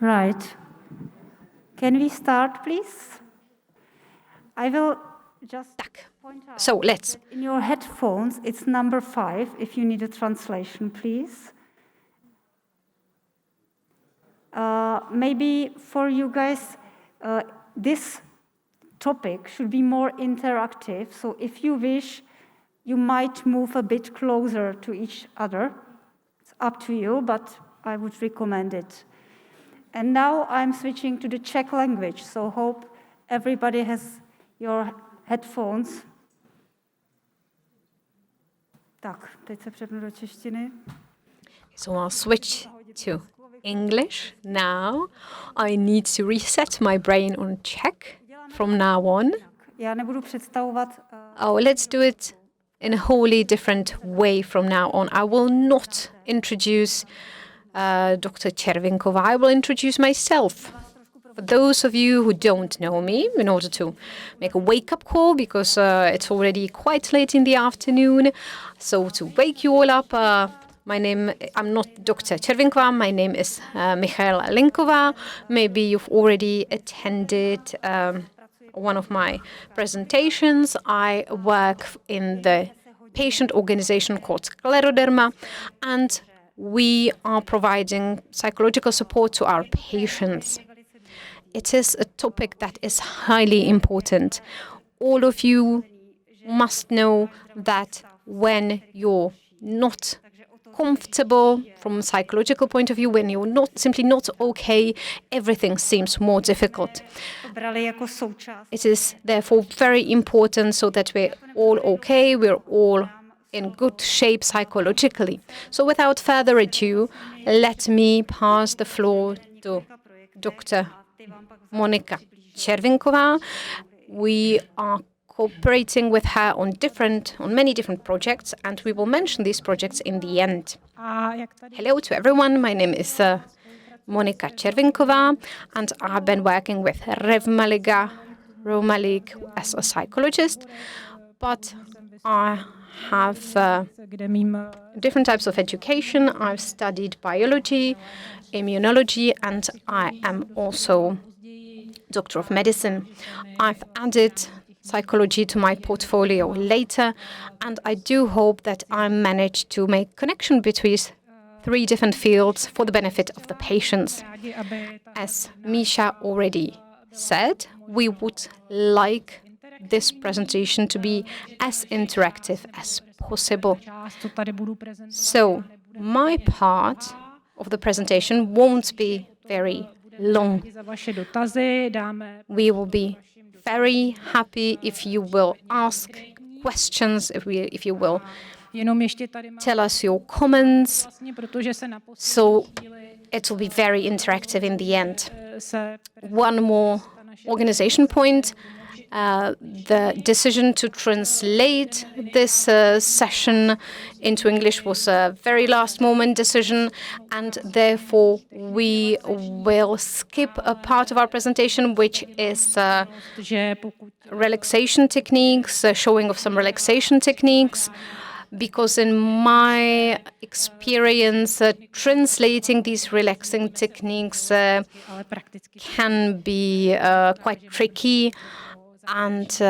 Right. Can we start, please? I will just point out So let's. in your headphones, it's number 5, if you need a translation, please. Maybe for you guys, this topic should be more interactive. So if you wish, you might move a bit closer to each other. It's up to you, but I would recommend it. And now I'm switching to the Czech language, so hope everybody has your headphones. Tak, teď se přepnu do češtiny. So I'll switch to English now. I need to reset my brain on Czech from now on. Já nebudu představovat. Oh, let's do it in a wholly different way from now on. I will not introduce Dr. Cervinková. I will introduce myself. For those of you who don't know me, in order to make a wake-up call, because it's already quite late in the afternoon, so to wake you all up, I'm not Dr. Cervinková, my name is Michaela Linková. Maybe you've already attended one of my presentations. I work in the patient organization called Scleroderma, and we are providing psychological support to our patients. It is a topic that is highly important. All of you must know that when you're not comfortable from a psychological point of view, when you're simply not okay, everything seems more difficult. It is therefore very important so that we're all okay, we're all in good shape psychologically. So without further ado, let me pass the floor to Dr. Monika Cervinková. We are cooperating with her on many different projects, and we will mention these projects in the end. Hello to everyone. My name is Monika Cervinková, and I've been working with Roma League as a psychologist, but I have different types of education. I've studied biology, immunology, and I am also Doctor of Medicine. I've added psychology to my portfolio later, and I do hope that I manage to make connection between 3 different fields for the benefit of the patients. As Misha already said, we would like this presentation to be as interactive as possible. So my part of the presentation won't be very long. We will be very happy if you will ask questions, if you will tell us your comments. So it will be very interactive in the end. One more organization point. The decision to translate this session into English was a very last moment decision, and therefore we will skip a part of our presentation, which is relaxation techniques, showing of some relaxation techniques, because in my experience, translating these relaxing techniques can be quite tricky, and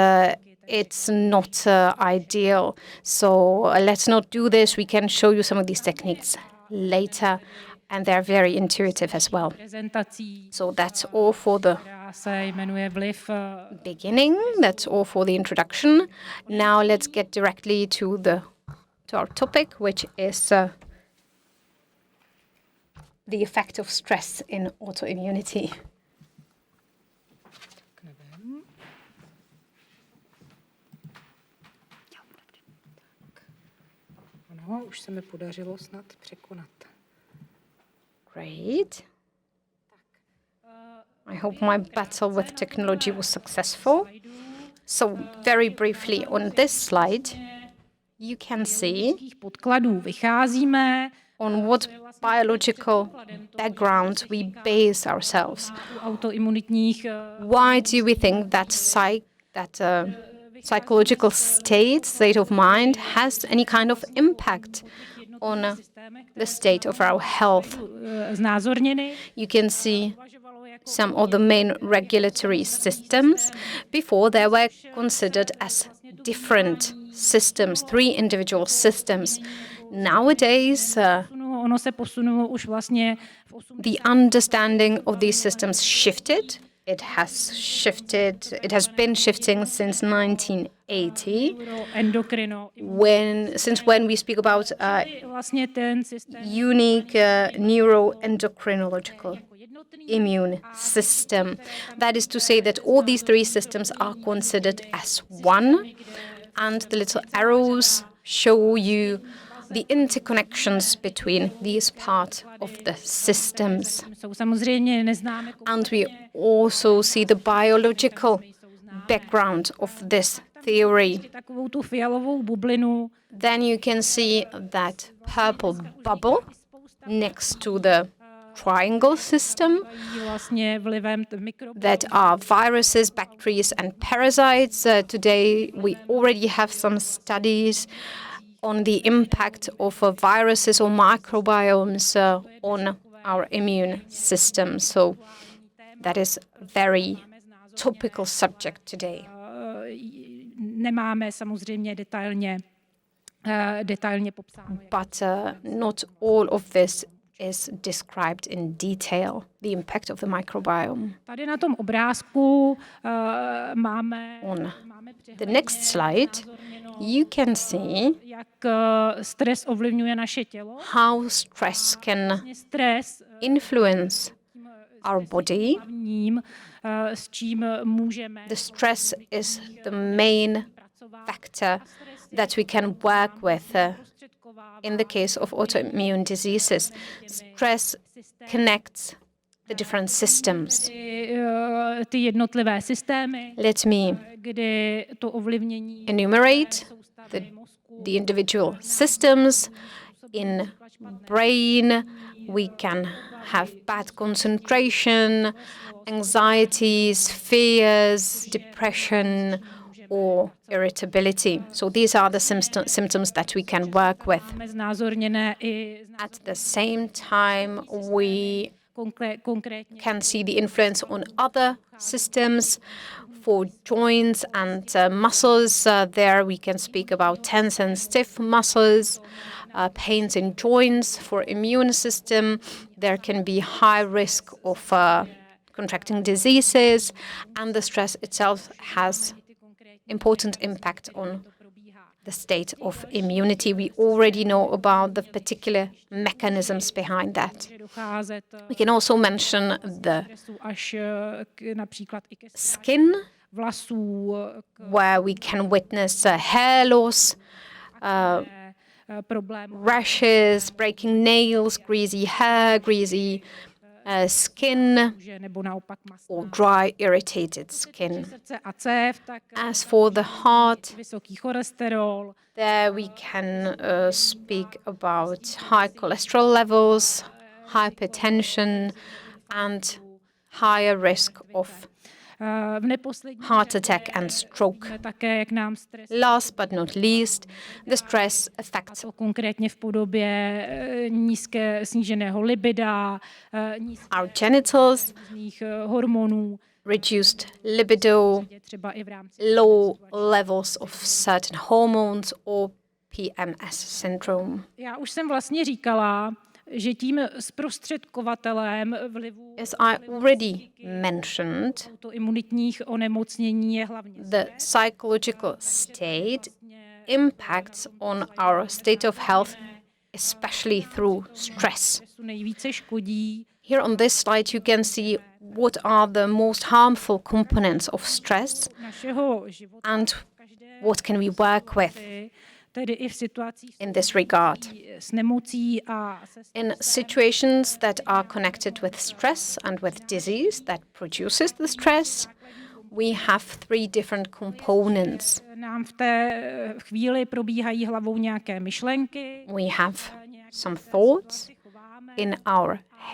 it's not ideal. So let's not do this. We can show you some of these techniques later, and they're very intuitive as well. So that's all for the beginning. That's all for the introduction. Now let's get directly to our topic, which is the effect of stress in autoimmunity. Už se mi podařilo snad překonat. Great. I hope my battle with technology was successful. So very briefly on this slide, you can see on what biological background we base ourselves. Why do we think that psychological state of mind has any kind of impact on the state of our health. You can see some of the main regulatory systems. Before, they were considered as different systems, 3 individual systems. Nowadays, the understanding of these systems shifted. It has been shifting since 1980, since when we speak about unique neuroendocrinological immune system. That is to say that all these 3 systems are considered as one, and the little arrows show you the interconnections between these parts of the systems. And we also see the biological background of this theory. Then you can see that purple bubble next to the triangle system that are viruses, bacteria, and parasites. Today we already have some studies on the impact of viruses or microbiomes on our immune system. So that is a very topical subject today. But not all of this is described in detail, the impact of the microbiome. On the next slide, you can see how stress can influence our body. The stress is the main factor that we can work with in the case of autoimmune diseases. Stress connects the different systems. Let me enumerate the individual systems. In brain, we can have bad concentration, anxieties, fears, depression, or irritability. So these are the symptoms that we can work with. At the same time, we can see the influence on other systems. For joints and muscles, there we can speak about tense and stiff muscles, pains in joints. For immune system, there can be high risk of contracting diseases, and the stress itself has important impact on the state of immunity. We already know about the particular mechanisms behind that. We can also mention the skin, where we can witness hair loss, rashes, breaking nails, greasy hair, greasy skin, or dry, irritated skin. As for the heart, there we can speak about high cholesterol levels, hypertension, and higher risk of heart attack and stroke. Last but not least, the stress affects our genitals, reduced libido, low levels of certain hormones, or PMS syndrome. As I already mentioned, the psychological state impacts on our state of health, especially through stress. Here on this slide, you can see what are the most harmful components of stress and what can we work with in this regard. In situations that are connected with stress and with disease that produces the stress, we have 3 different components. We have some thoughts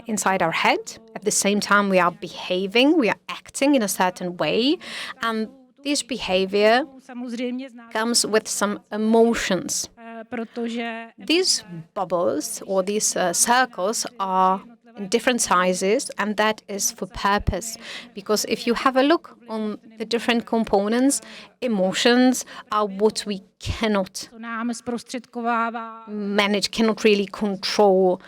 inside our head. At the same time, we are behaving, we are acting in a certain way, and this behavior comes with some emotions. These bubbles or these circles are in different sizes, and that is for purpose. Because if you have a look on the different components, emotions are what we cannot manage, cannot really control.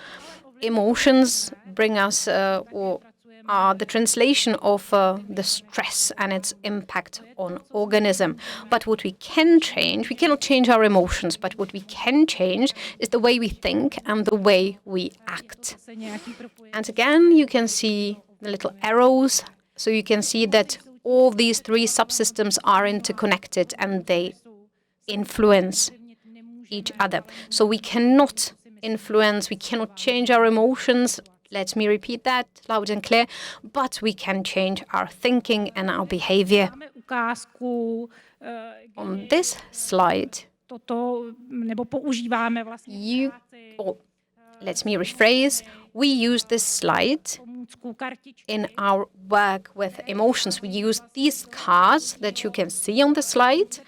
Emotions bring us or are the translation of the stress and its impact on organism. But what we can change, we cannot change our emotions, but what we can change is the way we think and the way we act. And again, you can see the little arrows, so you can see that all these three subsystems are interconnected and they influence each other. So we cannot influence, we cannot change our emotions. Let me repeat that loud and clear, but we can change our thinking and our behavior. On this slide, let me rephrase, we use this slide in our work with emotions. We use these cards that you can see on the slide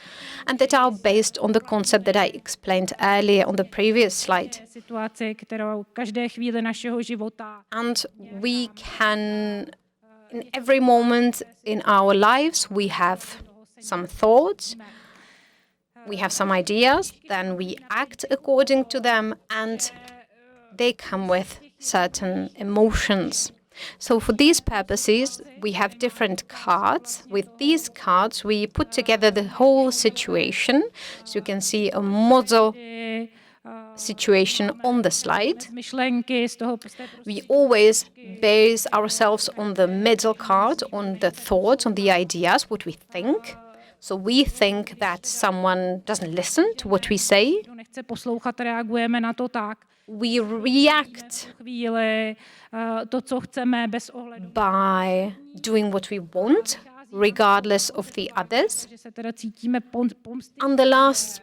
and that are based on the concept that I explained earlier on the previous slide. And we can, in every moment in our lives, we have some thoughts, we have some ideas, then we act according to them, and they come with certain emotions. So for these purposes, we have different cards. With these cards, we put together the whole situation. So you can see a model situation on the slide. We always base ourselves on the middle card, on the thoughts, on the ideas, what we think. So we think that someone doesn't listen to what we say. We react by doing what we want, regardless of the others. And the last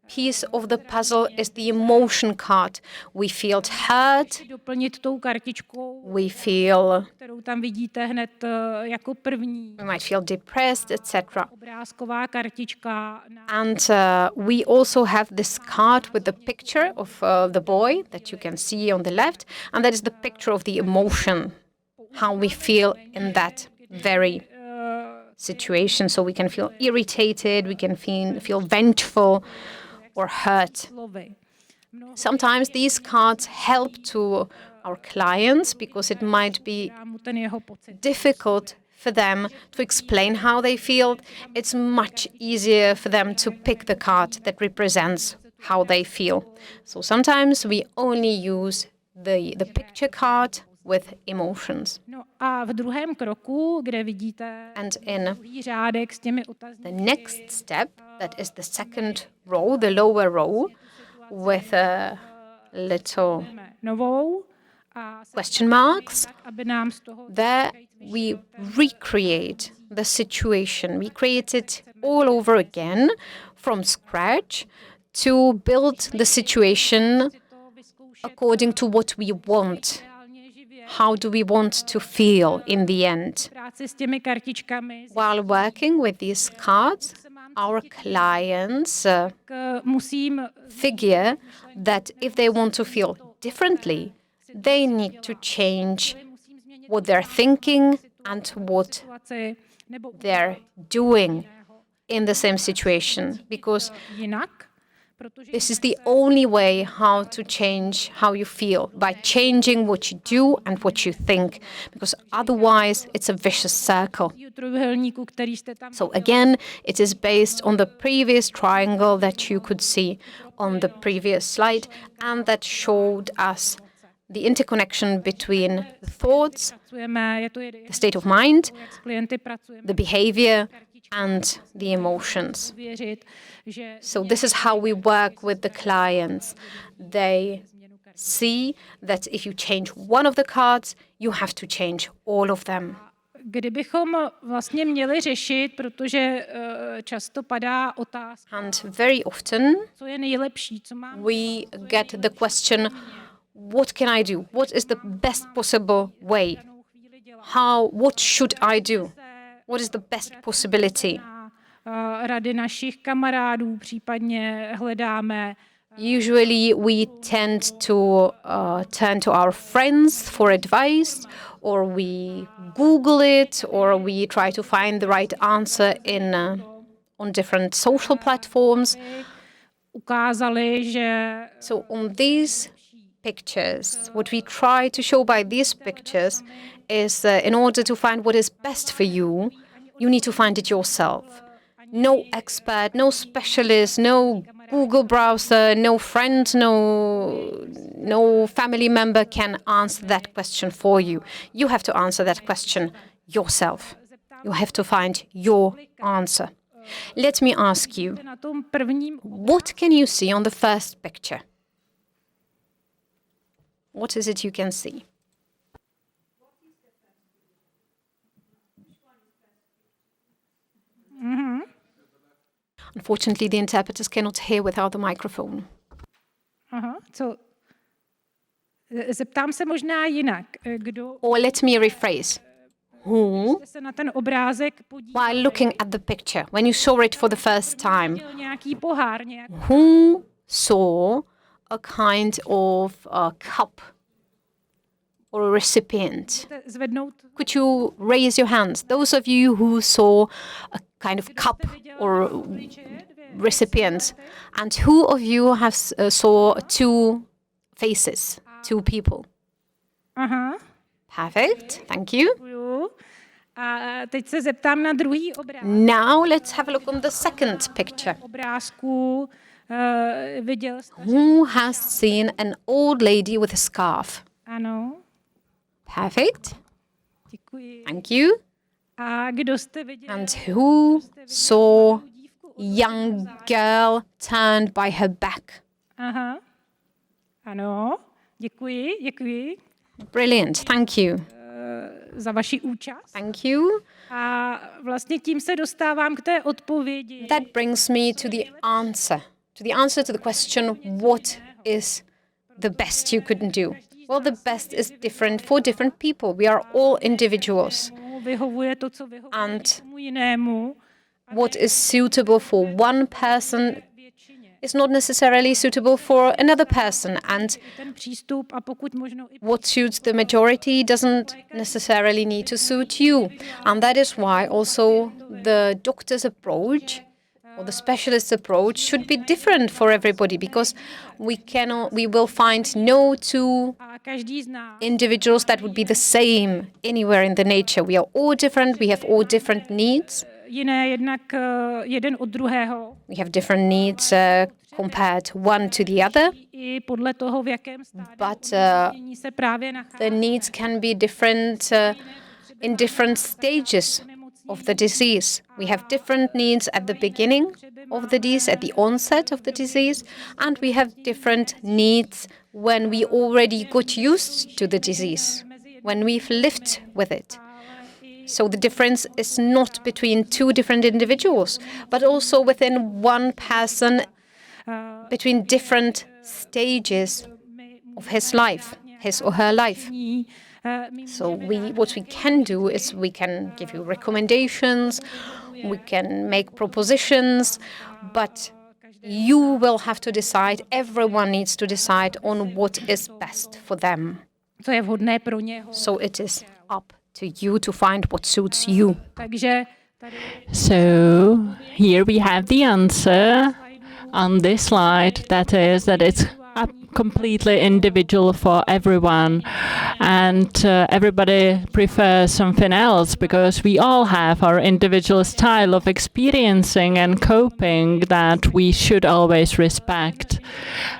piece of the puzzle is the emotion card. We feel hurt, we feel, we might feel depressed, etc. And we also have this card with the picture of the boy that you can see on the left, and that is the picture of the emotion, how we feel in that very situation. So we can feel irritated, we can feel vengeful, or hurt. Sometimes these cards help to our clients because it might be difficult for them to explain how they feel. It's much easier for them to pick the card that represents how they feel. So sometimes we only use the picture card with emotions. And in the next step, that is the second row, the lower row, with a little question marks, there we recreate the situation. We create it all over again from scratch to build the situation according to what we want. How do we want to feel in the end? While working with these cards, our clients figure that if they want to feel differently, they need to change what they're thinking and what they're doing in the same situation, because this is the only way how to change how you feel, by changing what you do and what you think, because otherwise it's a vicious circle. So again, it is based on the previous triangle that you could see on the previous slide, and that showed us the interconnection between the thoughts, the state of mind, the behavior, and the emotions. So this is how we work with the clients. They see that if you change one of the cards, you have to change all of them. And very often we get the question, what can I do? What is the best possible way? What should I do? What is the best possibility? Usually we tend to turn to our friends for advice, or we Google it, or we try to find the right answer on different social platforms. So on these pictures, what we try to show by these pictures is in order to find what is best for you, you need to find it yourself. No expert, no specialist, no Google browser, no friend, no family member can answer that question for you. You have to answer that question yourself. You have to find your answer. Let me ask you, what can you see on the first picture? What is it you can see? Unfortunately, the interpreters cannot hear without the microphone. Zeptám se možná jinak. Or let me rephrase. Who, while looking at the picture, when you saw it for the first time, who saw a kind of a cup or a recipient? Could you raise your hands? Those of you who saw a kind of cup or recipient. And who of you has saw two faces, two people? Perfect, thank you. Now let's have a look on the second picture. Who has seen an old lady with a scarf? Perfect. Thank you. And who saw a young girl turned by her back? Brilliant, thank you. Thank you. That brings me to the answer to the question, what is the best you couldn't do? Well, the best is different for different people. We are all individuals. And what is suitable for one person is not necessarily suitable for another person. And what suits the majority doesn't necessarily need to suit you. And that is why also the doctor's approach or the specialist's approach should be different for everybody, because we will find no two individuals that would be the same anywhere in the nature. We are all different. We have all different needs. We have different needs compared one to the other. But the needs can be different in different stages of the disease. We have different needs at the beginning of the disease, at the onset of the disease, and we have different needs when we already got used to the disease, when we've lived with it. So the difference is not between two different individuals, but also within one person, between different stages of his life, his or her life. So what we can do is we can give you recommendations, we can make propositions, but you will have to decide, everyone needs to decide on what is best for them. So it is up to you to find what suits you. So here we have the answer on this slide, that is that it's completely individual for everyone, and everybody prefers something else, because we all have our individual style of experiencing and coping that we should always respect.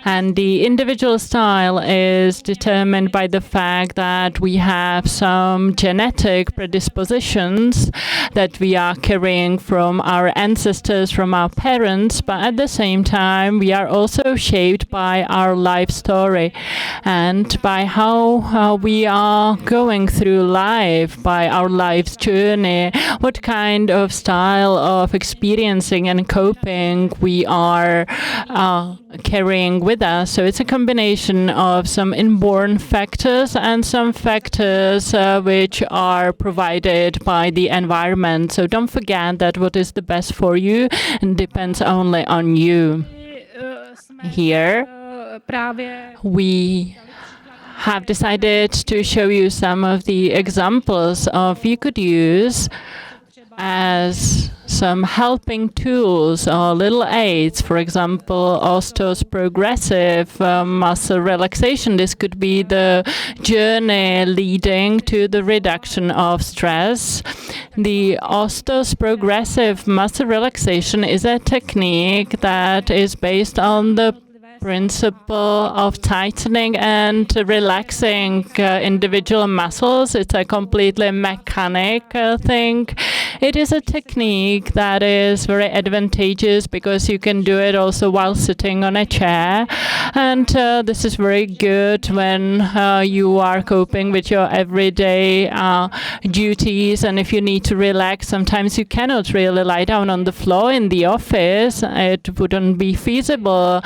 And the individual style is determined by the fact that we have some genetic predispositions that we are carrying from our ancestors, from our parents, but at the same time we are also shaped by our life story and by how we are going through life, by our life's journey, what kind of style of experiencing and coping we are carrying with us. So it's a combination of some inborn factors and some factors which are provided by the environment. So don't forget that what is the best for you depends only on you. here we have decided to show you some of the examples of you could use as some helping tools or little aids. For example, Ostos progressive muscle relaxation. This could be the journey leading to the reduction of stress. The Ostos progressive muscle relaxation is a technique that is based on the principle of tightening and relaxing individual muscles. It's a completely mechanic thing. It is a technique that is very advantageous because you can do it also while sitting on a chair. And this is very good when you are coping with your everyday duties. And if you need to relax, sometimes you cannot really lie down on the floor in the office. It wouldn't be feasible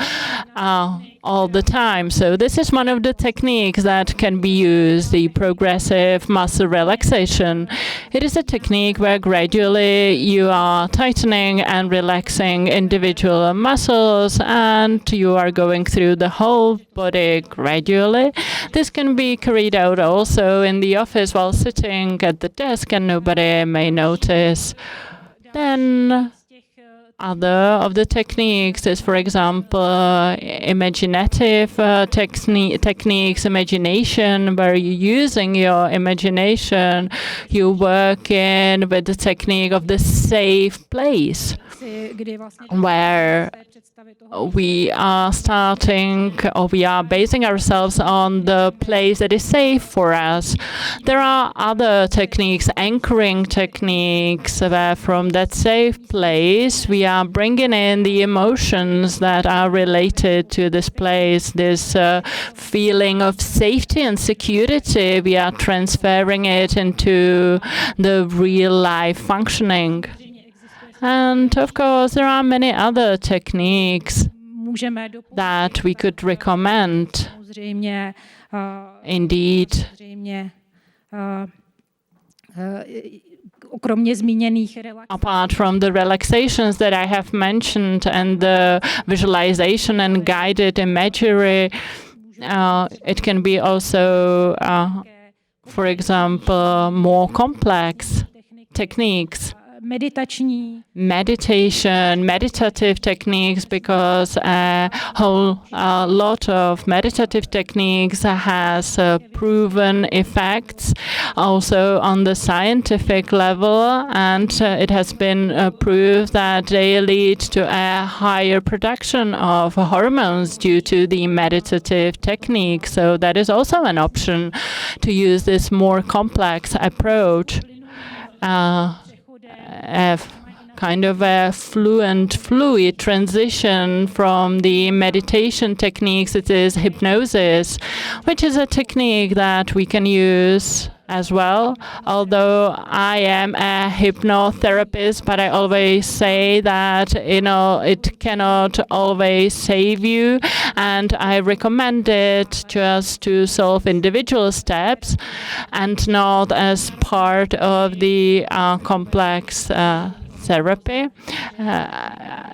all the time. So this is one of the techniques that can be used, the progressive muscle relaxation. It is a technique where gradually you are tightening and relaxing individual muscles and you are going through the whole body gradually. This can be carried out also in the office while sitting at the desk and nobody may notice. Then other of the techniques is, for example, imaginative techniques, imagination, where you're using your imagination. You work in with the technique of the safe place, where we are starting, or we are basing ourselves on the place that is safe for us. There are other techniques, anchoring techniques, where from that safe place we are bringing in the emotions that are related to this place, this feeling of safety and security. We are transferring it into the real life functioning. And of course, there are many other techniques that we could recommend. Indeed, apart from the relaxations that I have mentioned and the visualization and guided imagery, it can be also, for example, more complex techniques. Meditation, meditative techniques, because a whole lot of meditative techniques has proven effects also on the scientific level, and it has been proved that they lead to a higher production of hormones due to the meditative technique. So that is also an option to use this more complex approach. A kind of a fluid transition from the meditation techniques. It is hypnosis, which is a technique that we can use as well. Although I am a hypnotherapist, but I always say that, it cannot always save you, and I recommend it just to solve individual steps and not as part of the complex therapy.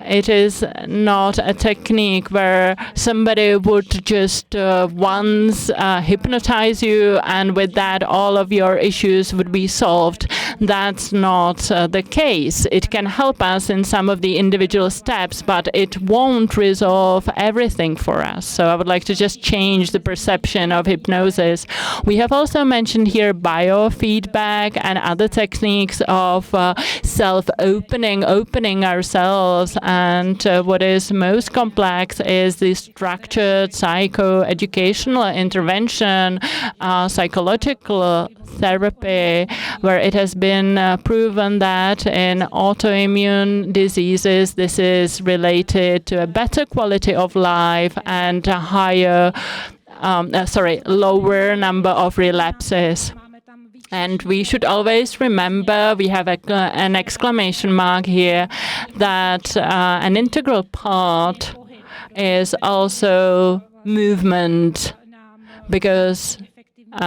It is not a technique where somebody would just once hypnotize you and with that all of your issues would be solved. That's not the case. It can help us in some of the individual steps, but it won't resolve everything for us. So I would like to just change the perception of hypnosis. We have also mentioned here biofeedback and other techniques of opening ourselves, and what is most complex is the structured psycho-educational intervention, psychological therapy, where it has been proven that in autoimmune diseases this is related to a better quality of life and a lower number of relapses. And we should always remember, we have an exclamation mark here, that an integral part is also movement, because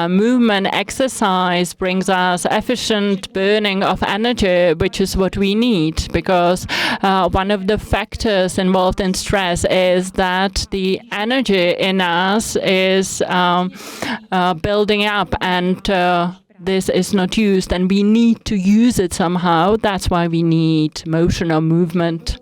movement, exercise brings us efficient burning of energy, which is what we need, because one of the factors involved in stress is that the energy in us is building up, and this is not used, and we need to use it somehow. That's why we need motion or movement.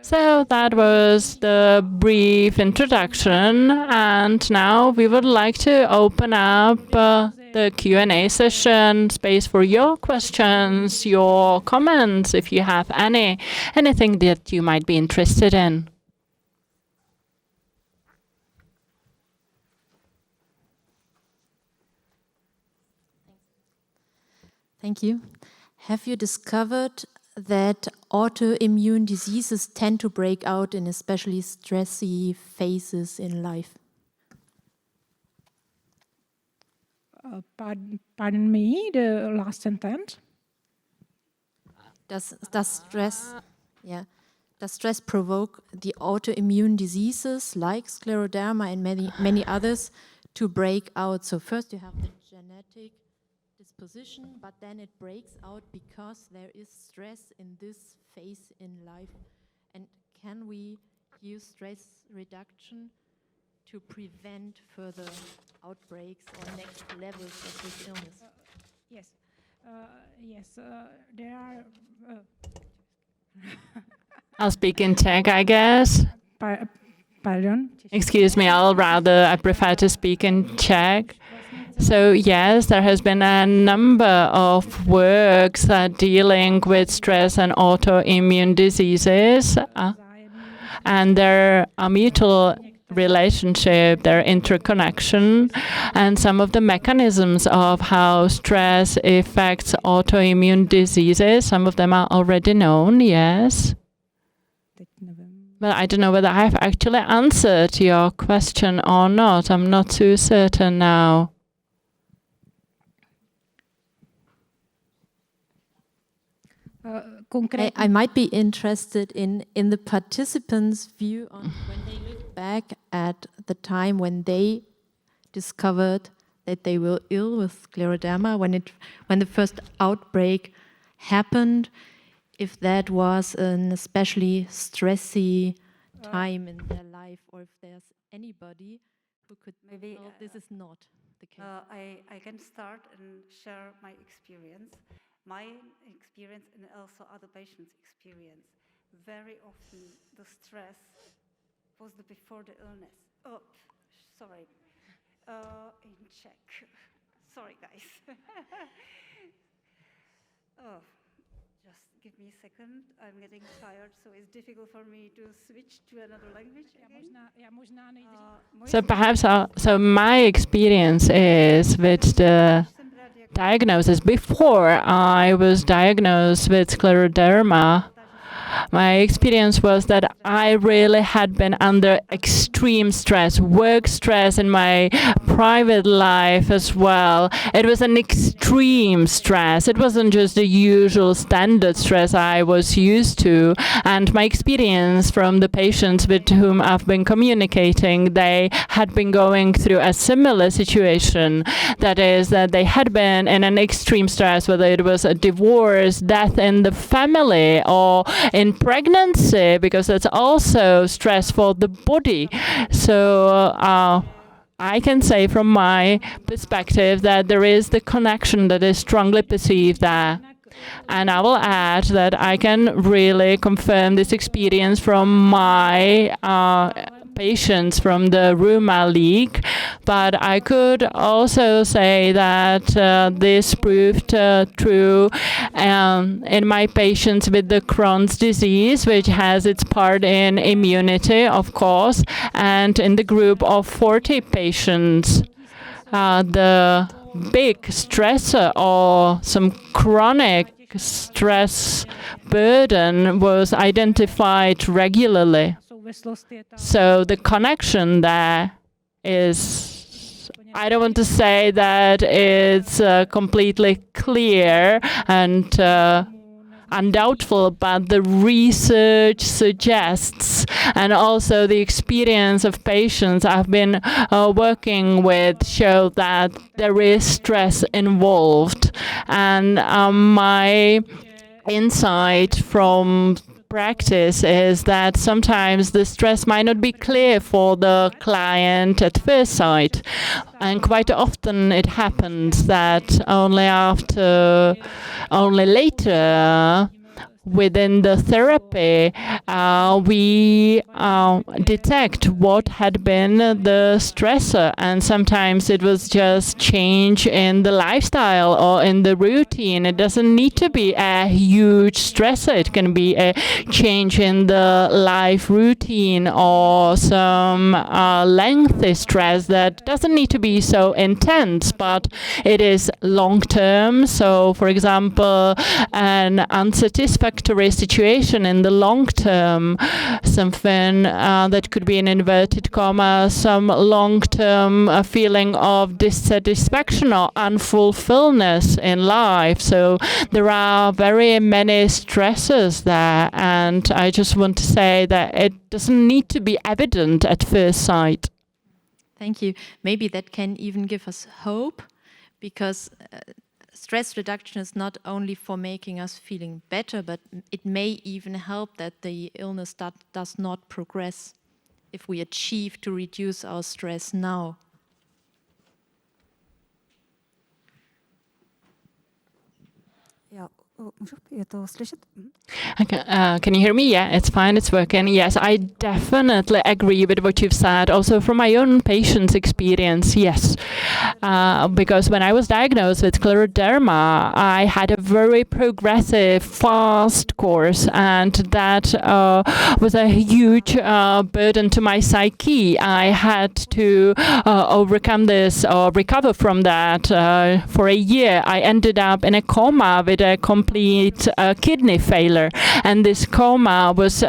So that was the brief introduction, and now we would like to open up the Q&A session, space for your questions, your comments, if you have anything that you might be interested in. Thank you. Have you discovered that autoimmune diseases tend to break out in especially stressy phases in life? Pardon me, the last sentence. Does stress provoke the autoimmune diseases like Scleroderma and many others to break out? So first you have the genetic disposition, but then it breaks out because there is stress in this phase in life. And can we use stress reduction to prevent further outbreaks or next levels of this illness? Yes. There are... I'll speak in Czech, I guess. Pardon? Excuse me, I prefer to speak in Czech. So yes, there has been a number of works dealing with stress and autoimmune diseases, and their mutual relationship, their interconnection, and some of the mechanisms of how stress affects autoimmune diseases. Some of them are already known, yes. But I don't know whether I've actually answered your question or not. I'm not too certain now. I might be interested in the participants' view on when they look back at the time when they discovered that they were ill with scleroderma, when the first outbreak happened, if that was an especially stressy time in their life, or if there's anybody who could maybe this is not the case. I can start and share my experience. My experience and also other patients' experience. Very often the stress was before the illness. Oh, sorry. In Czech. Sorry, guys. Just give me a second. I'm getting tired, so it's difficult for me to switch to another language again. So perhaps, so my experience is with the diagnosis. Before I was diagnosed with scleroderma, my experience was that I really had been under extreme stress, work stress in my private life as well. It was an extreme stress. It wasn't just the usual standard stress I was used to. And my experience from the patients with whom I've been communicating, they had been going through a similar situation. That is, that they had been in an extreme stress, whether it was a divorce, death in the family, or in pregnancy, because that's also stress for the body. So I can say from my perspective that there is the connection that is strongly perceived there. And I will add that I can really confirm this experience from my patients from the Rheuma League, but I could also say that this proved true in my patients with the Crohn's disease, which has its part in immunity, of course, and in the group of 40 patients. The big stressor or some chronic stress burden was identified regularly. So the connection there is, I don't want to say that it's completely clear, and undoubtful, but the research suggests, and also the experience of patients I've been working with show that there is stress involved. And my insight from practice is that sometimes the stress might not be clear for the client at first sight, and quite often it happens that only later within the therapy we detect what had been the stressor, and sometimes it was just change in the lifestyle or in the routine. It doesn't need to be a huge stressor. It can be a change in the life routine or some lengthy stress that doesn't need to be so intense, but it is long term. So for example, an unsatisfactory situation in the long term, something that could be in inverted comma, some long-term feeling of dissatisfaction or unfulfillment in life. So there are very many stresses there, and I just want to say that it doesn't need to be evident at first sight. Thank you. Maybe that can even give us hope, because stress reduction is not only for making us feeling better, but it may even help that the illness does not progress if we achieve to reduce our stress now. Can you hear me? Yeah, it's fine, it's working. Yes, I definitely agree with what you've said. Also from my own patient's experience, yes. Because when I was diagnosed with Scleroderma, I had a very progressive, fast course, and that was a huge burden to my psyche. I had to overcome this or recover from that for a year. I ended up in a coma with a complete kidney failure, and this coma was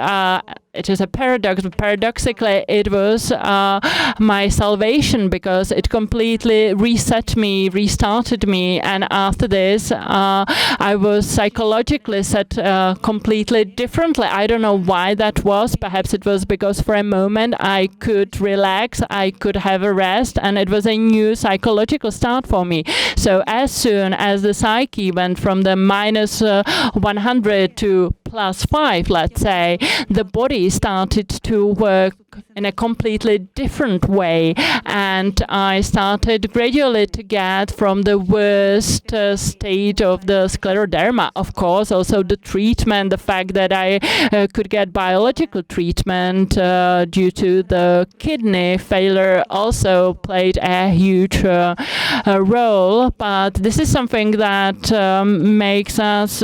it is a paradox, but paradoxically it was my salvation, because it completely reset me, restarted me, and after this I was psychologically set completely differently. I don't know why that was. Perhaps it was because for a moment I could relax, I could have a rest, and it was a new psychological start for me. So as soon as the psyche went from the minus 100 to plus 5, let's say, the body started to work in a completely different way, and I started gradually to get from the worst state of the scleroderma. Of course, also the treatment, the fact that I could get biological treatment due to the kidney failure also played a huge role. But this is something that makes us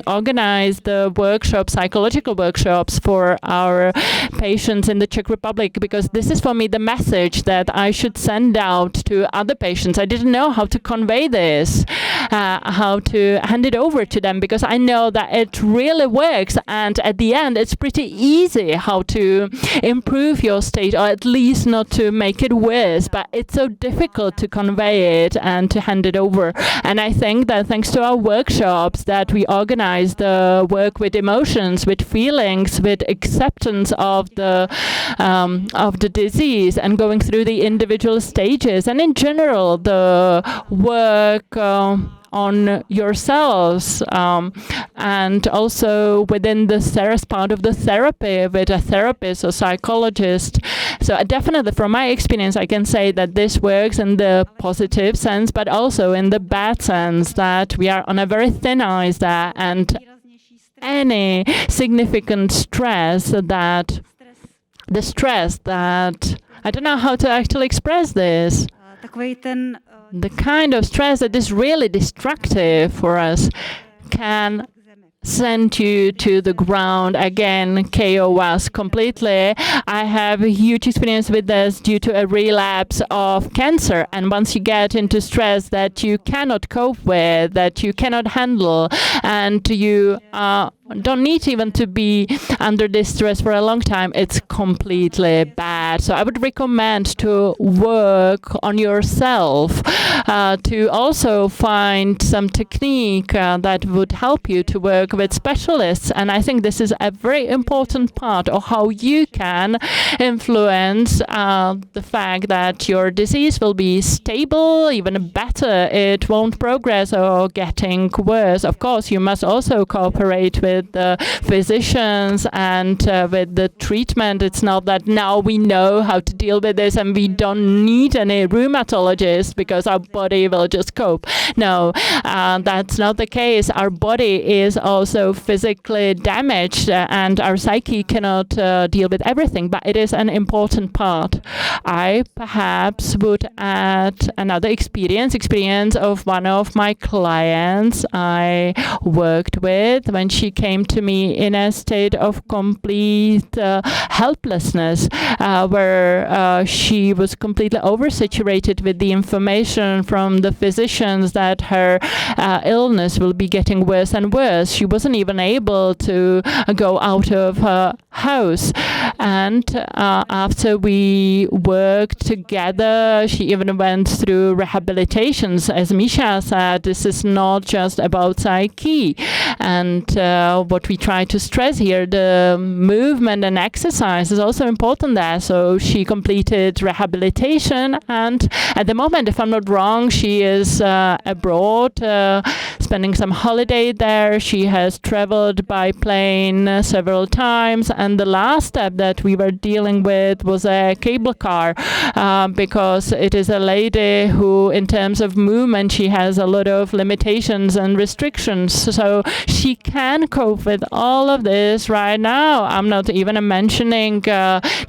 organize the workshops, psychological workshops for our patients in the Czech Republic, because this is for me the message that I should send out to other patients. I didn't know how to convey this, how to hand it over to them, because I know that it really works, and at the end it's pretty easy how to improve your state, or at least not to make it worse, but it's so difficult to convey it and to hand it over. And I think that thanks to our workshops that we organize the work with emotions, with feelings, with acceptance of the disease and going through the individual stages, and in general the work on yourselves, and also within the part of the therapy with a therapist or psychologist. So definitely from my experience I can say that this works in the positive sense, but also in the bad sense, that we are on a very thin ice there, and any significant stress that the stress that, I don't know how to actually express this, the kind of stress that is really destructive for us can send you to the ground again, KO us completely. I have a huge experience with this due to a relapse of cancer, and once you get into stress that you cannot cope with, that you cannot handle, and you don't need even to be under this stress for a long time. It's completely bad. So I would recommend to work on yourself, to also find some technique that would help you to work with specialists. And I think this is a very important part of how you can influence the fact that your disease will be stable, even better. It won't progress or getting worse. Of course, you must also cooperate with the physicians and with the treatment. It's not that now we know how to deal with this and we don't need any rheumatologist because our body will just cope. No, that's not the case. Our body is also physically damaged and our psyche cannot deal with everything, but it is an important part. I perhaps would add another experience of one of my clients I worked with when she came to me in a state of complete helplessness, where she was completely oversaturated with the information from the physicians that her illness will be getting worse and worse. She wasn't even able to go out of her house. And after we worked together, she even went through rehabilitations. As Misha said, this is not just about psyche. And what we try to stress here, the movement and exercise is also important there. So she completed rehabilitation, and at the moment, if I'm not wrong, she is abroad, spending some holiday there. She has traveled by plane several times, and the last step that we were dealing with was a cable car, because it is a lady who, in terms of movement, she has a lot of limitations and restrictions. So she can cope with all of this right now. I'm not even mentioning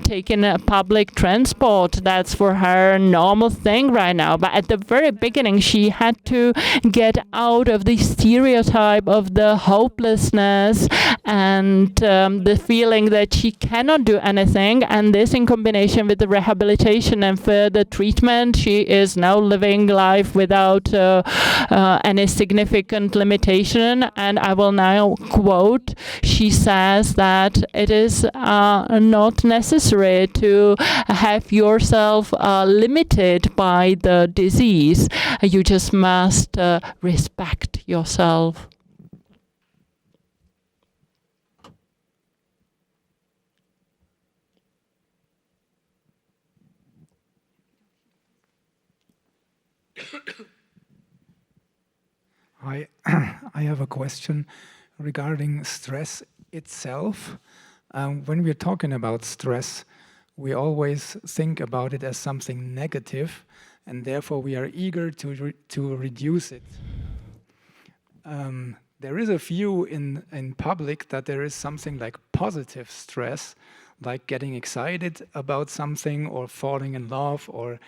taking a public transport. That's for her normal thing right now. But at the very beginning, she had to get out of the stereotype of the hopelessness and the feeling that she cannot do anything. And this, in combination with the rehabilitation and further treatment, she is now living life without any significant limitation. And I will now quote, she says that it is not necessary to have yourself limited by the disease. You just must respect yourself. I have a question regarding stress itself. When we're talking about stress, we always think about it as something negative, and therefore we are eager to reduce it. There is a view in public that there is something like positive stress, like getting excited about something or falling in love or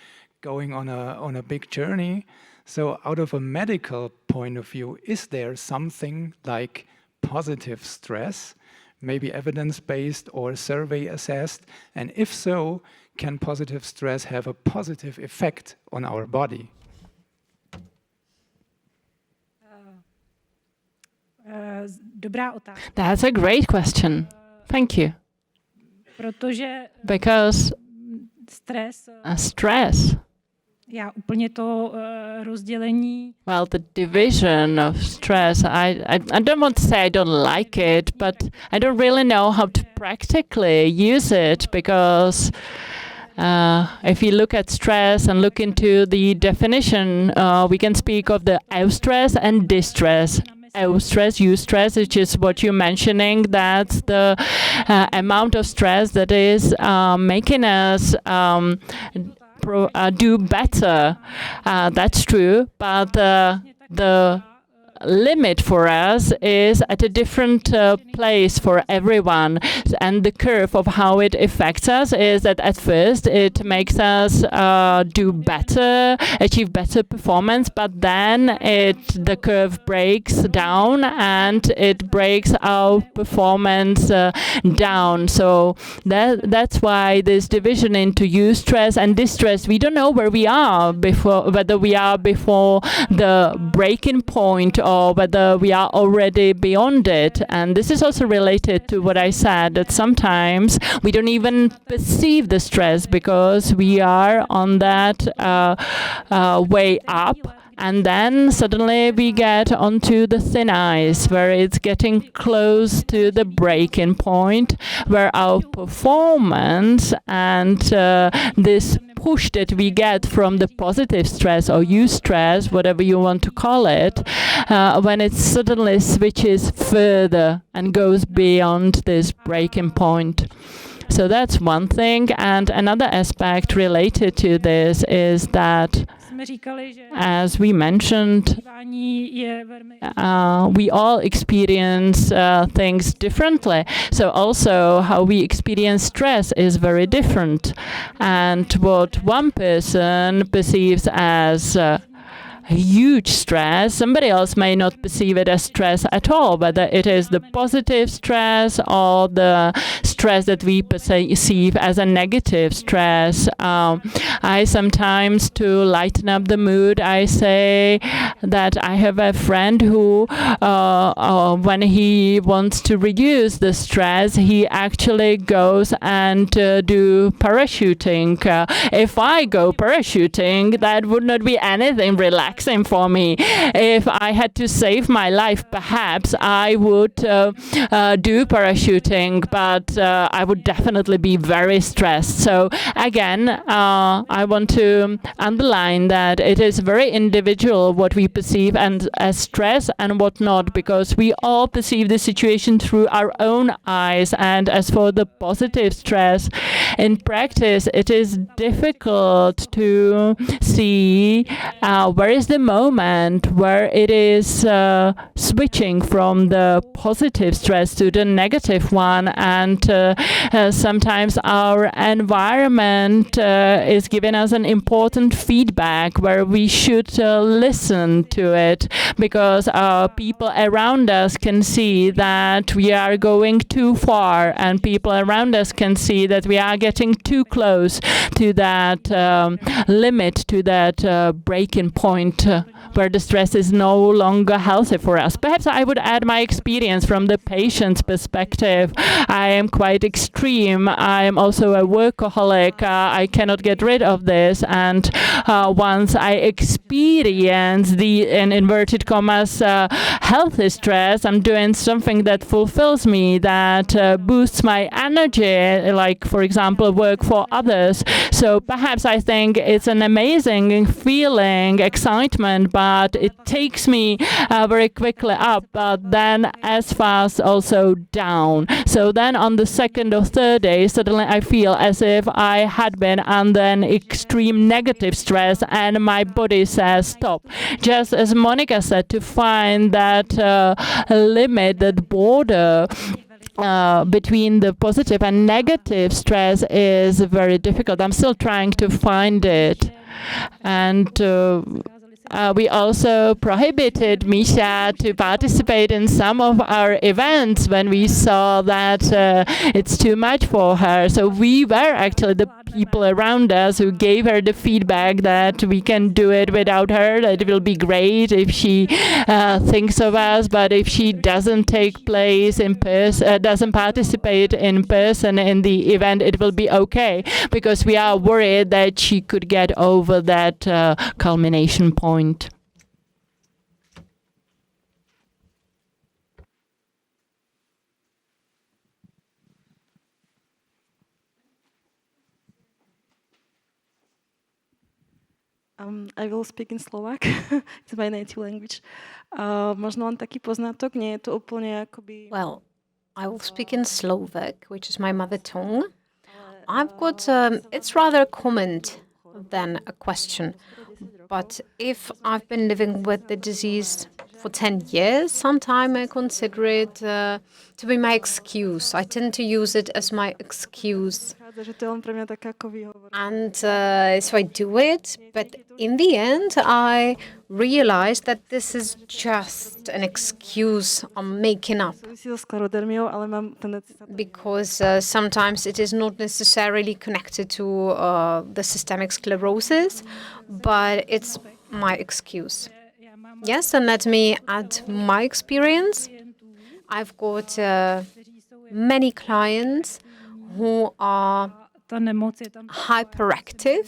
going on a big journey. So out of a medical point of view, is there something like positive stress, maybe evidence-based or survey-assessed? And if so, can positive stress have a positive effect on our body? That's a great question. Thank you. Because stress, well, the division of stress, I don't want to say I don't like it, but I don't really know how to practically use it, because if you look at stress and look into the definition, we can speak of the eustress and distress. Eustress, which is what you're mentioning, that's the amount of stress that is making us do better. That's true, but the limit for us is at a different place for everyone, and the curve of how it affects us is that at first it makes us do better, achieve better performance, but then the curve breaks down and it breaks our performance down. So that's why this division into eustress and distress, we don't know where we are before, whether we are before the breaking point or whether we are already beyond it. And this is also related to what I said, that sometimes we don't even perceive the stress because we are on that way up. And then suddenly we get onto the thin ice where it's getting close to the breaking point, where our performance and this push that we get from the positive stress or eustress, whatever you want to call it, when it suddenly switches further and goes beyond this breaking point. So that's one thing. And another aspect related to this is that, as we mentioned, we all experience things differently. So also how we experience stress is very different. And what one person perceives as huge stress, somebody else may not perceive it as stress at all, whether it is the positive stress or the stress that we perceive as a negative stress. I sometimes, to lighten up the mood, I say that I have a friend who, when he wants to reduce the stress, he actually goes and do parachuting. If I go parachuting, that would not be anything relaxing for me. If I had to save my life, perhaps I would do parachuting, but I would definitely be very stressed. So again, I want to underline that it is very individual what we perceive and as stress and what not, because we all perceive the situation through our own eyes. And as for the positive stress, in practice, it is difficult to see where is the moment where it is switching from the positive stress to the negative one. And sometimes our environment is giving us an important feedback where we should listen to it, because people around us can see that we are going too far, and people around us can see that we are getting too close to that limit, to that breaking point where the stress is no longer healthy for us. Perhaps I would add my experience from the patient's perspective. I am quite extreme. I am also a workaholic. I cannot get rid of this. And once I experience the, in inverted commas, healthy stress, I'm doing something that fulfills me, that boosts my energy, like, for example, work for others. So perhaps I think it's an amazing feeling, excitement, but it takes me very quickly up, but then as fast also down. So then on the second or third day, suddenly I feel as if I had been under an extreme negative stress and my body says stop. Just as Monika said, to find that limit, that border between the positive and negative stress is very difficult. I'm still trying to find it. And we also prohibited Misha to participate in some of our events when we saw that it's too much for her. So we were actually the people around us who gave her the feedback that we can do it without her, that it will be great if she thinks of us, but if she doesn't take place in person, doesn't participate in person in the event, it will be okay, because we are worried that she could get over that culmination point. I will speak in Slovak. It's my native language. Možno len taký poznatok, nie je to úplne akoby... Well, I will speak in Slovak, which is my mother tongue. I've got, it's rather a comment than a question. But if I've been living with the disease for 10 years, sometimes I consider it to be my excuse. I tend to use it as my excuse. And so I do it, but in the end, I realized that this is just an excuse I'm making up. Because sometimes it is not necessarily connected to the systemic sclerosis, but it's my excuse. Yes, and let me add my experience. I've got many clients who are hyperactive,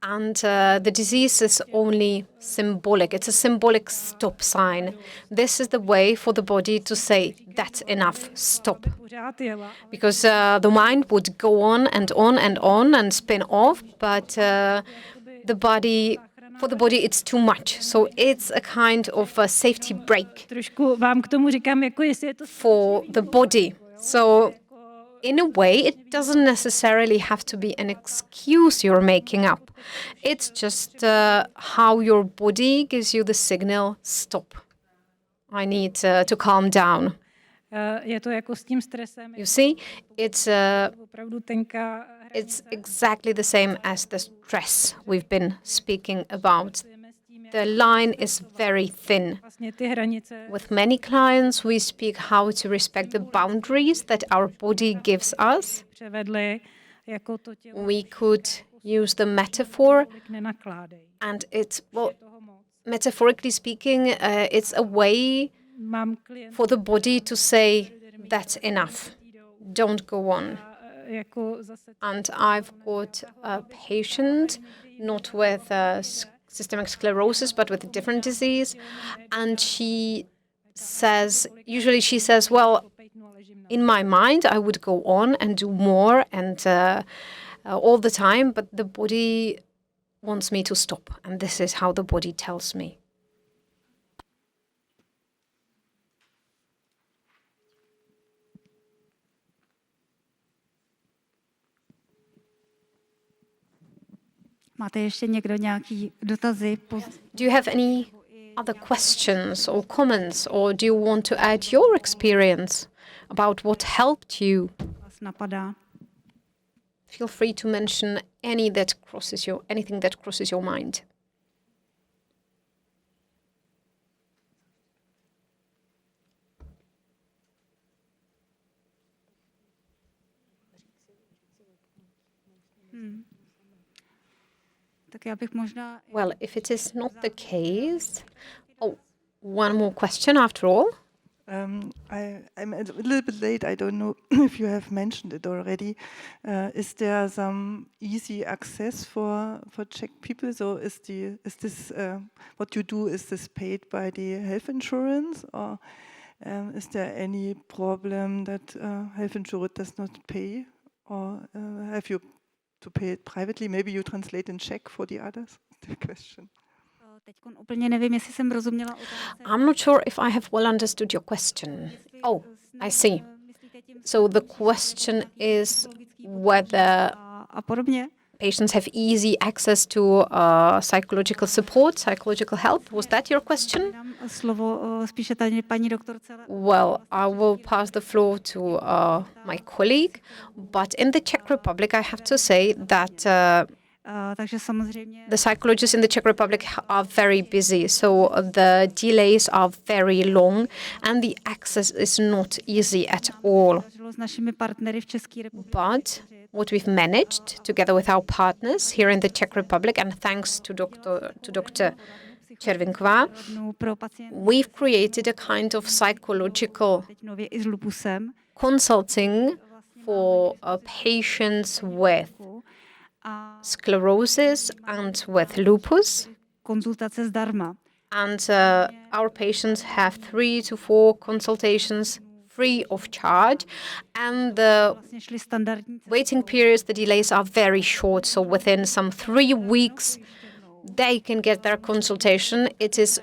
and the disease is only symbolic. It's a symbolic stop sign. This is the way for the body to say, that's enough, stop. Because the mind would go on and on and on and spin off, but for the body it's too much. So it's a kind of a safety brake for the body. So in a way, it doesn't necessarily have to be an excuse you're making up. It's just how your body gives you the signal, stop. I need to calm down. You see, it's exactly the same as the stress we've been speaking about. The line is very thin. With many clients, we speak how to respect the boundaries that our body gives us. We could use the metaphor, and it's, well, metaphorically speaking, it's a way for the body to say, that's enough, don't go on. And I've got a patient, not with systemic sclerosis, but with a different disease. And usually she says, well, in my mind, I would go on and do more and all the time, but the body wants me to stop. And this is how the body tells me. Máte ještě někdo nějaký dotazy? Do you have any other questions or comments, or do you want to add your experience about what helped you? Vás napadá? Feel free to mention anything that crosses your mind. Well, if it is not the case... Oh, one more question after all. I'm a little bit late. I don't know if you have mentioned it already. Is there some easy access for Czech people? So is this what you do? Is this paid by the health insurance, or is there any problem that health insurance does not pay, or have you to pay it privately? Maybe you translate in Czech for the others. The question. I'm not sure if I have well understood your question. Oh, I see. So the question is whether patients have easy access to psychological support, psychological help. Was that your question? Well, I will pass the floor to my colleague. But in the Czech Republic, I have to say that the psychologists in the Czech Republic are very busy, so the delays are very long and the access is not easy at all. But what we've managed, together with our partners here in the Czech Republic, and thanks to Dr. Cervinková, we've created a kind of psychological consulting for patients with sclerosis and with lupus. And our patients have 3 to 4 consultations free of charge, and the waiting periods, the delays are very short, so within some 3 weeks they can get their consultation. It is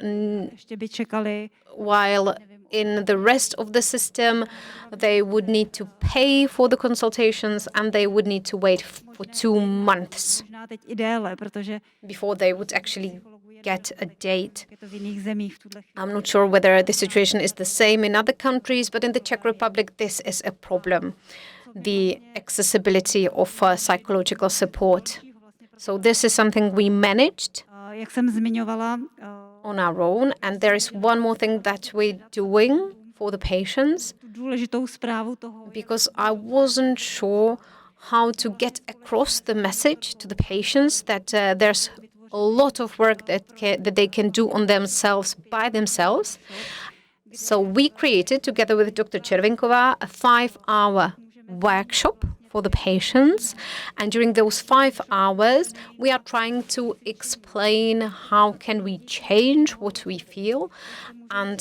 while in the rest of the system they would need to pay for the consultations and they would need to wait for 2 months before they would actually get a date. I'm not sure whether the situation is the same in other countries, but in the Czech Republic this is a problem, the accessibility of psychological support. So this is something we managed on our own, and there is one more thing that we're doing for the patients, because I wasn't sure how to get across the message to the patients that there's a lot of work that they can do on themselves by themselves. So we created, together with Dr. Cervinková, a 5-hour workshop for the patients. And during those 5 hours, we are trying to explain how can we change what we feel. And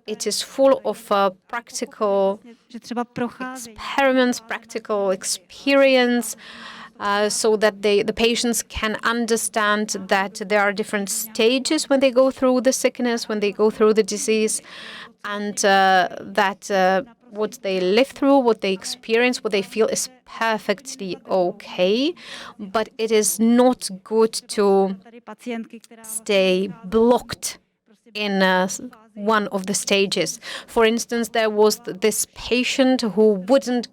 it is full of practical experiments, practical experience, so that the patients can understand that there are different stages when they go through the sickness, when they go through the disease, and that what they live through, what they experience, what they feel is perfectly okay. But it is not good to stay blocked in one of the stages. For instance, there was this patient who wouldn't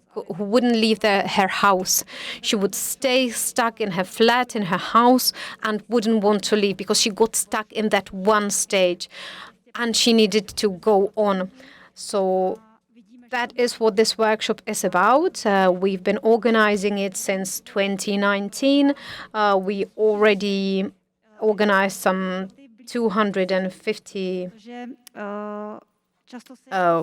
leave her house. She would stay stuck in her flat, in her house, and wouldn't want to leave because she got stuck in that one stage, and she needed to go on. So that is what this workshop is about. We've been organizing it since 2019. We already organized some 250.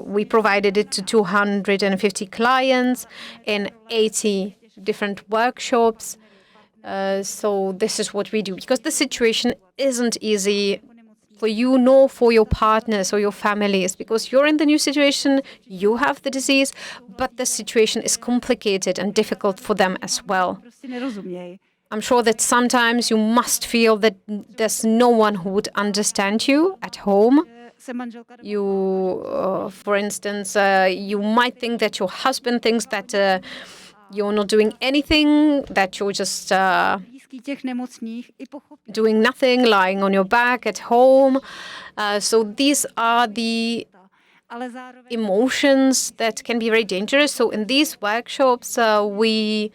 We provided it to 250 clients in 80 different workshops. So this is what we do, because the situation isn't easy for you nor for your partners or your families, because you're in the new situation, you have the disease, but the situation is complicated and difficult for them as well. I'm sure that sometimes you must feel that there's no one who would understand you at home. You, for instance, you might think that your husband thinks that you're not doing anything, that you're just doing nothing, lying on your back at home. So these are the emotions that can be very dangerous. So in these workshops, we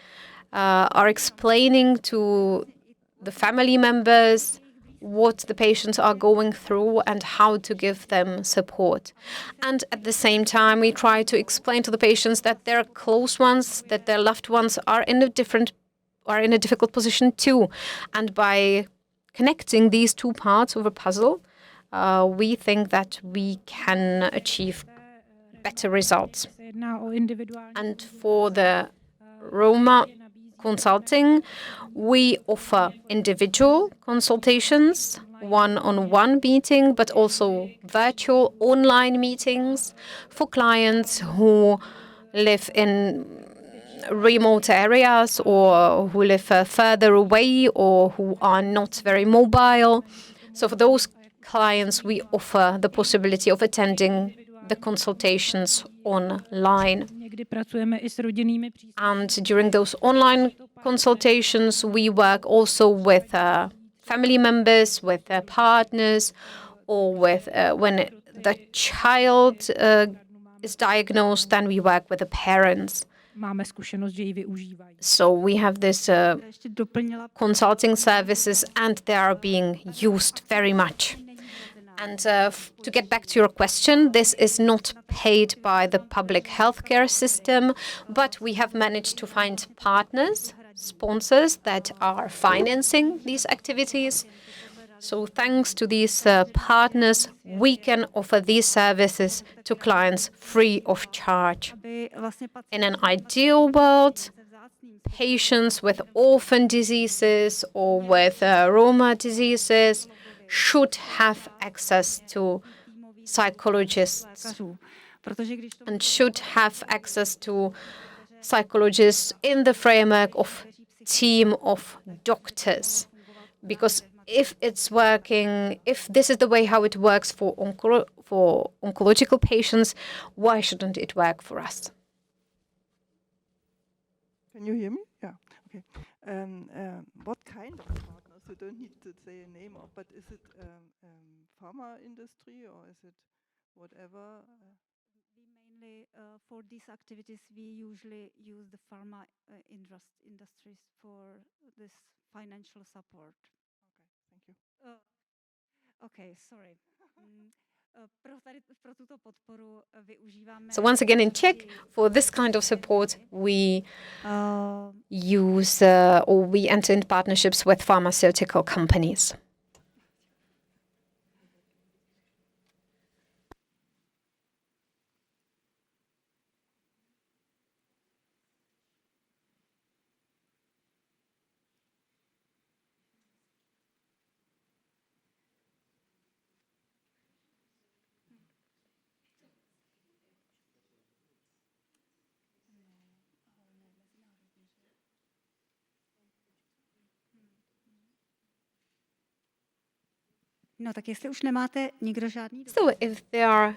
are explaining to the family members what the patients are going through and how to give them support. And at the same time, we try to explain to the patients that their close ones, that their loved ones are in a difficult position too. And by connecting these two parts of a puzzle, we think that we can achieve better results. And for the Roma consulting, we offer individual consultations, one-on-one meeting, but also virtual online meetings for clients who live in remote areas or who live further away or who are not very mobile. So for those clients, we offer the possibility of attending the consultations online. And during those online consultations, we work also with family members, with partners, or with when the child is diagnosed, then we work with the parents. So we have this consulting services, and they are being used very much. And to get back to your question, this is not paid by the public healthcare system, but we have managed to find partners, sponsors that are financing these activities. So thanks to these partners, we can offer these services to clients free of charge. In an ideal world, patients with orphan diseases or with Roma diseases should have access to psychologists and should have access to psychologists in the framework of team of doctors. Because if it's working, if this is the way how it works for oncological patients, why shouldn't it work for us? Can you hear me? Yeah. Okay. What kind of partners? You don't need to say a name, but is it pharma industry or is it whatever? Mainly for these activities, we usually use the pharma industries for this financial support. Okay, thank you. Okay, sorry. So once again in Czech, for this kind of support, we use or we enter into partnerships with pharmaceutical companies. No tak jestli už nemáte nikdo žádný So if there are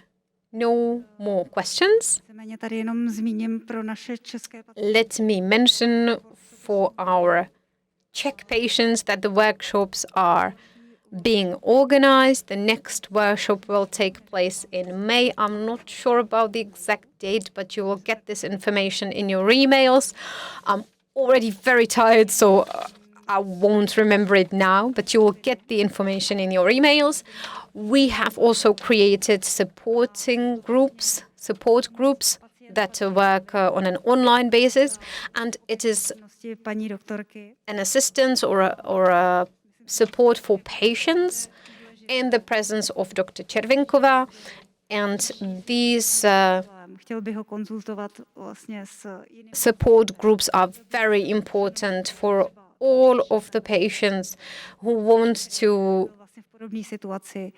no more questions, víceméně tady jenom zmíním pro naše české let me mention for our Czech patients that the workshops are being organized. The next workshop will take place in May. I'm not sure about the exact date, but you will get this information in your emails. I'm already very tired, so I won't remember it now, but you will get the information in your emails. We have also created support groups that work on an online basis, and it is paní doktorky. an assistance or a support for patients in the presence of Dr. Cervinková, and these Chtěl bych ho konzultovat vlastně s jinými. support groups are very important for all of the patients who want to Vlastně v podobné situaci.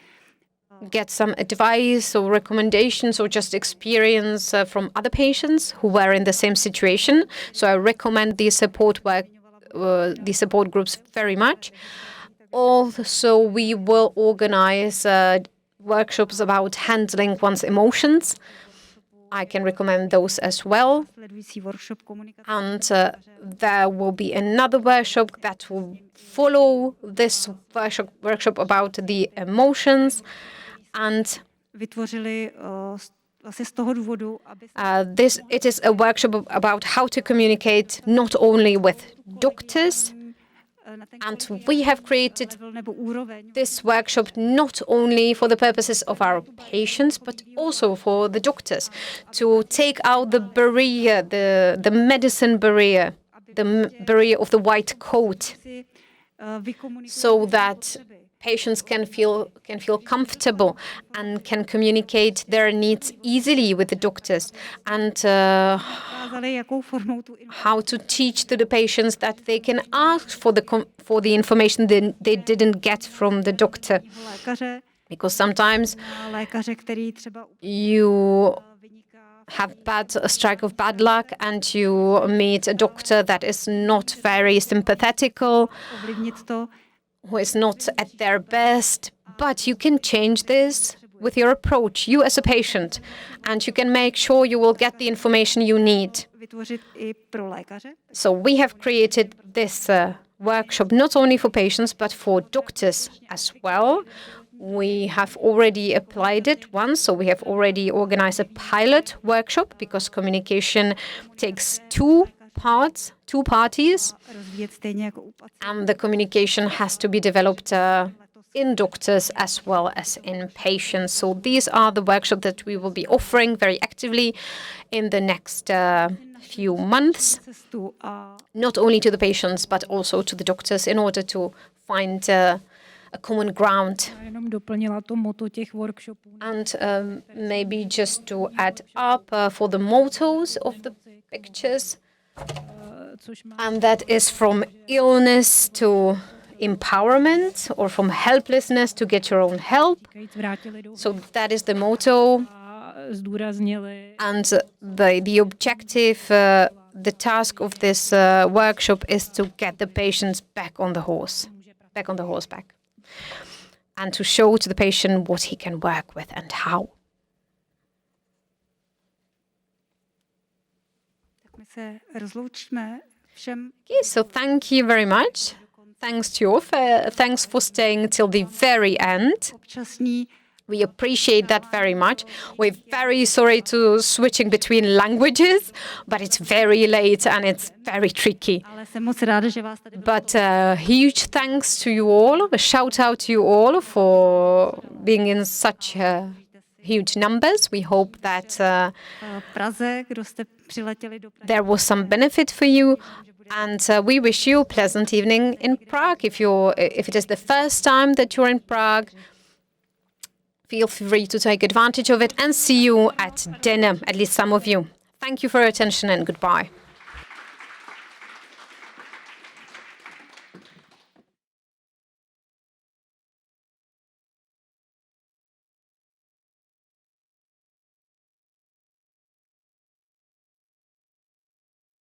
get some advice or recommendations or just experience from other patients who were in the same situation. So I recommend these support groups very much. Also, we will organize workshops about handling one's emotions. I can recommend those as well. Sledující workshop komunikace. And there will be another workshop that will follow this workshop about the emotions. And Vytvořili vlastně z toho důvodu, aby it is a workshop about how to communicate not only with doctors. And we have created nebo úroveň this workshop not only for the purposes of our patients, but also for the doctors, to take out the barrier, the medicine barrier, the barrier of the white coat, so that patients can feel comfortable and can communicate their needs easily with the doctors, and ukázali, jakou formou tu how to teach to the patients that they can ask for the information they didn't get from the doctor. lékaře, Because sometimes lékaře, který třeba you have a strike of bad luck and you meet a doctor that is not very sympathetical, ovlivnit to, who is not at their best, but you can change this with your approach, you as a patient, and you can make sure you will get the information you need. vytvořit i pro lékaře. So we have created this workshop not only for patients, but for doctors as well. We have already applied it once, so we have already organized a pilot workshop, because communication takes two parties, Rozvíjet stejně jako u pacientů. and the communication has to be developed in doctors as well as in patients. So these are the workshops that we will be offering very actively in the next few months, Cestu a not only to the patients, but also to the doctors, in order to find a common ground. Já jenom doplnila to motto těch workshopů. And maybe just to add up for the mottos of the pictures, Což má and that is from illness to empowerment, or from helplessness to get your own help. vrátili do So that is the motto, a zdůraznili and the objective, the task of this workshop is to get the patients back on the horseback, and to show to the patient what he can work with and how. tak my se rozloučíme všem. Okay, so thank you very much. Thanks to you. Thanks for staying till the very end. Občasní We appreciate that very much. We're very sorry to switching between languages, but it's very late and it's very tricky. ale jsem moc ráda, že vás tady bylo. But huge thanks to you all. A shout out to you all for being in such huge numbers. We hope that v Praze, kdo jste přiletěli do Prahy. there was some benefit for you. And we wish you a pleasant evening in Prague. If it is the first time that you're in Prague, feel free to take advantage of it, and see you at dinner, at least some of you. Thank you for your attention, and goodbye.